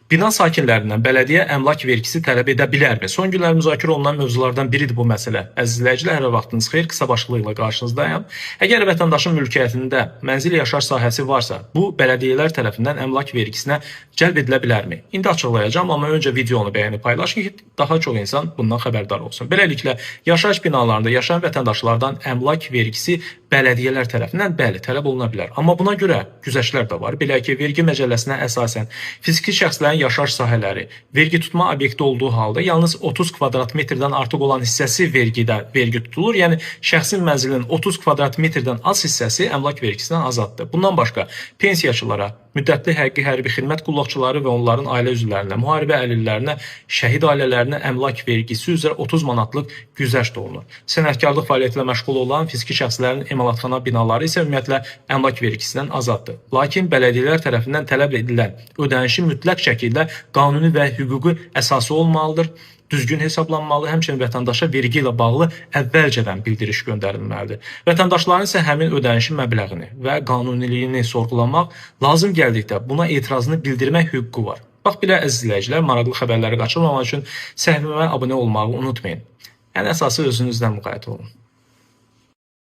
Bina sakinlərindən bələdiyyə əmlak vergisi tələb edə bilərmi? Son günlər müzakirə olunan mövzulardan biridir bu məsələ. Əziz izləyicilər, hər vaxtınız xeyir, qısa başlıqla qarşınızdayım. Əgər vətəndaşın mülkiyyətində mənzil yaşayış sahəsi varsa, bu bələdiyyələr tərəfindən əmlak vergisinə cəlb edilə bilərmi? İndi açıqlayacağım, amma öncə videonu bəyənib paylaşın ki, daha çox insan bundan xəbərdar olsun. Beləliklə, yaşayış binalarında yaşayan vətəndaşlardan əmlak vergisi bələdiyyələr tərəfindən bəli, tələb oluna bilər. Amma buna görə güzəştlər də var. Belə ki, vergi məcəlləsinə əsasən fiziki şəxslərin yaşayış sahələri vergi tutma obyekti olduğu halda yalnız 30 kvadrat metrdən artıq olan hissəsi vergi tutulur. Yəni şəxsin mənzilinin 30 kvadrat metrdən az hissəsi əmlak vergisindən azaddır. Bundan başqa pensiyaçılara, müddətli həqiqi hərbi xidmət qulluqçuları və onların ailə üzvlərinə, müharibə əlillərinə, şəhid ailələrinə əmlak vergisi üzrə 30 manatlıq güzəşt olunur. Sənətkarlıq fəaliyyəti ilə məşğul olan fiziki şəxslərin emalatxana binaları isə ümumiyyətlə əmlak vergisindən azaddır. Lakin bələdiyyələr tərəfindən tələb edilən ödənişi mütləq şəkildə qanuni və hüquqi əsası olmalıdır, düzgün hesablanmalı, həmçinin vətəndaşa vergi ilə bağlı əvvəlcədən bildiriş göndərilməlidir. Vətəndaşların isə həmin ödənişin məbləğini və qanuniliyini sorğulamaq, lazım gəldikdə buna etirazını bildirmək hüququ var. Bax belə əziz izləyicilər, maraqlı xəbərləri qaçırmamaq üçün səhifəmə abunə olmağı unutmayın. Ən əsası özünüzdən müğayət olun.